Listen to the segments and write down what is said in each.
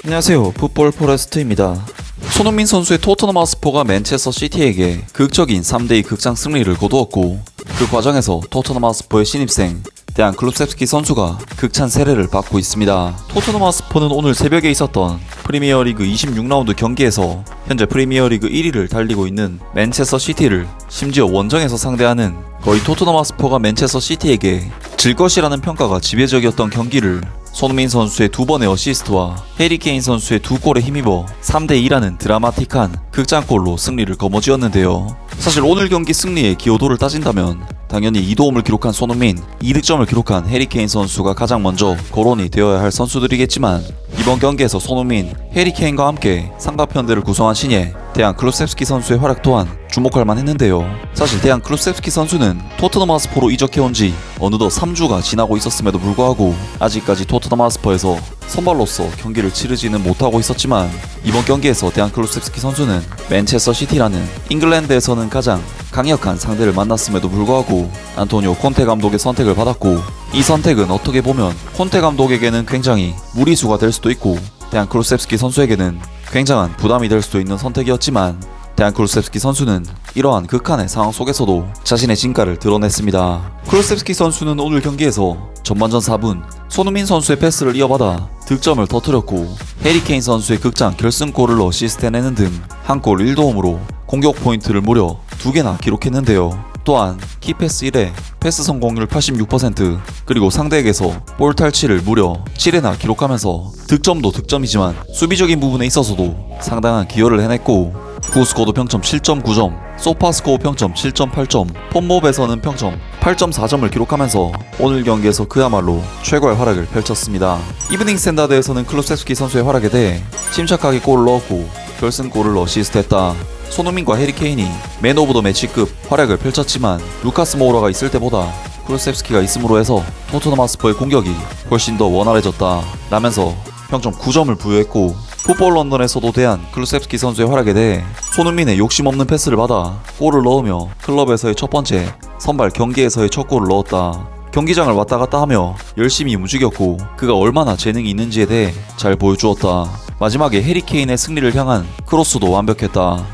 안녕하세요. 풋볼 포레스트입니다. 손흥민 선수의 토트넘 하스퍼가 맨체스터 시티에게 극적인 3대2 극장 승리를 거두었고, 그 과정에서 토트넘 하스퍼의 신입생 데안 클루셉스키 선수가 극찬 세례를 받고 있습니다. 토트넘 하스퍼는 오늘 새벽에 있었던 프리미어리그 26라운드 경기에서 현재 프리미어리그 1위를 달리고 있는 맨체스터 시티를 심지어 원정에서 상대하는 거의 토트넘 하스퍼가 맨체스터 시티에게 질 것이라는 평가가 지배적이었던 경기를 손흥민 선수의 2번의 어시스트와 해리 케인 선수의 2골에 힘입어 3대2라는 드라마틱한 극장골로 승리를 거머쥐었는데요. 사실 오늘 경기 승리의 기여도를 따진다면 당연히 2도움을 기록한 손흥민, 2득점을 기록한 해리 케인 선수가 가장 먼저 거론이 되어야 할 선수들이겠지만, 이번 경기에서 손흥민, 해리 케인과 함께 삼각편대를 구성한 신예 데안 클루셉스키 선수의 활약 또한 주목할 만했는데요. 사실 데안 클루셉스키 선수는 토트넘 하스퍼로 이적해온 지 어느덧 3주가 지나고 있었음에도 불구하고 아직까지 토트넘 하스퍼에서 선발로서 경기를 치르지는 못하고 있었지만, 이번 경기에서 데안 클루셉스키 선수는 맨체스터 시티라는 잉글랜드에서는 가장 강력한 상대를 만났음에도 불구하고 안토니오 콘테 감독의 선택을 받았고, 이 선택은 어떻게 보면 콘테 감독에게는 굉장히 무리수가 될 수도 있고 데안 클루셉스키 선수에게는 굉장한 부담이 될 수도 있는 선택이었지만, 데안 클루셉스키 선수는 이러한 극한의 상황 속에서도 자신의 진가를 드러냈습니다. 클루셉스키 선수는 오늘 경기에서 전반전 4분 손흥민 선수의 패스를 이어받아 득점을 터뜨렸고, 해리 케인 선수의 극장 결승골을 어시스트해내는 등 한 골 1도움으로 공격 포인트를 무려 2개나 기록했는데요. 또한 키패스 1회, 패스 성공률 86%, 그리고 상대에게서 볼 탈취를 무려 7회나 기록하면서 득점도 득점이지만 수비적인 부분에 있어서도 상당한 기여를 해냈고, 구스코어도 평점 7.9점, 소파스코어 평점 7.8점, 폼몹에서는 평점 8.4점을 기록하면서 오늘 경기에서 그야말로 최고의 활약을 펼쳤습니다. 이브닝 스탠다드에서는 클루셉스키 선수의 활약에 대해 침착하게 골을 넣었고 결승골을 어시스트했다. 손흥민과 해리 케인이 맨 오브 더 매치급 활약을 펼쳤지만 루카스 모우라가 있을 때보다 클루셉스키가 있음으로 해서 토트넘 하스퍼의 공격이 훨씬 더 원활해졌다 라면서 평점 9점을 부여했고, 풋볼 런던에서도 대한 클루셉스키 선수의 활약에 대해 손흥민의 욕심 없는 패스를 받아 골을 넣으며 클럽에서의 첫 번째, 선발 경기에서의 첫 골을 넣었다. 경기장을 왔다 갔다 하며 열심히 움직였고 그가 얼마나 재능이 있는지에 대해 잘 보여주었다. 마지막에 해리 케인의 승리를 향한 크로스도 완벽했다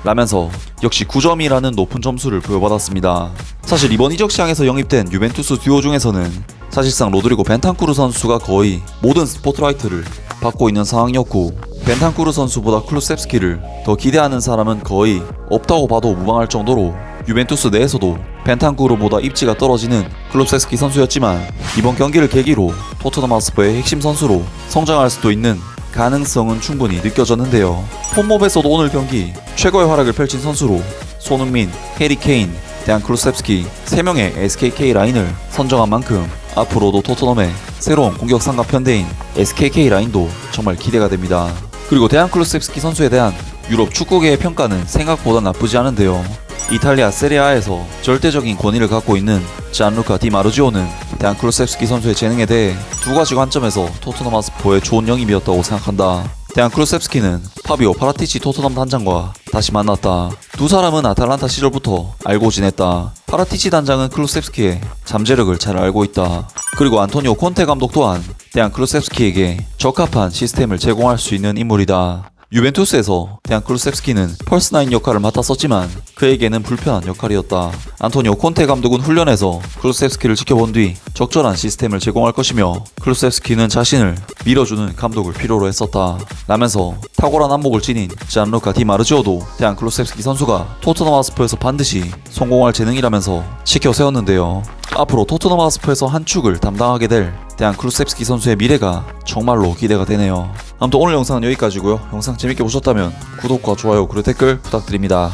라면서 역시 9점이라는 높은 점수를 부여받았습니다. 사실 이번 이적 시장에서 영입된 유벤투스 듀오 중에서는 사실상 로드리고 벤탄쿠르 선수가 거의 모든 스포트라이트를 받고 있는 상황이었고, 벤탄쿠르 선수보다 클루셉스키를 더 기대하는 사람은 거의 없다고 봐도 무방할 정도로 유벤투스 내에서도 벤탄쿠르보다 입지가 떨어지는 클루셉스키 선수였지만, 이번 경기를 계기로 토트넘 하스퍼의 핵심 선수로 성장할 수도 있는 가능성은 충분히 느껴졌는데요. 폼몹에서도 오늘 경기 최고의 활약을 펼친 선수로 손흥민, 해리 케인, 데안 클루셉스키 3명의 SKK 라인을 선정한 만큼 앞으로도 토트넘의 새로운 공격 삼각편대인 SKK 라인도 정말 기대가 됩니다. 그리고 데안 클루셉스키 선수에 대한 유럽 축구계의 평가는 생각보다 나쁘지 않은데요. 이탈리아 세리아에서 절대적인 권위를 갖고 있는 지안루카 디 마르지오는 데안 클루셉스키 선수의 재능에 대해 두 가지 관점에서 토트넘 하스퍼의 좋은 영입이었다고 생각한다. 데안 클루셉스키는 파비오 파라티치 토트넘 단장과 다시 만났다. 두 사람은 아탈란타 시절부터 알고 지냈다. 파라티치 단장은 클루셉스키의 잠재력을 잘 알고 있다. 그리고 안토니오 콘테 감독 또한 데안 클루셉스키에게 적합한 시스템을 제공할 수 있는 인물이다. 유벤투스에서 데안 클루셉스키는 펄스9 역할을 맡았었지만 그에게는 불편한 역할이었다. 안토니오 콘테 감독은 훈련에서 클루셉스키를 지켜본 뒤 적절한 시스템을 제공할 것이며, 클루셉스키는 자신을 밀어주는 감독을 필요로 했었다 라면서 탁월한 안목을 지닌 지안루카 디 마르지오도 데안 클루셉스키 선수가 토트넘 하스퍼에서 반드시 성공할 재능이라면서 지켜 세웠는데요. 앞으로 토트넘 하스퍼에서 한 축을 담당하게 될 데안 클루셉스키 선수의 미래가 정말로 기대가 되네요. 아무튼 오늘 영상은 여기까지고요. 영상 재밌게 보셨다면 구독과 좋아요 그리고 댓글 부탁드립니다.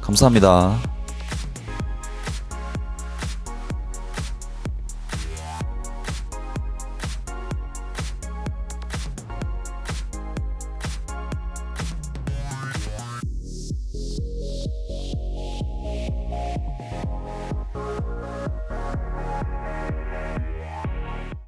감사합니다.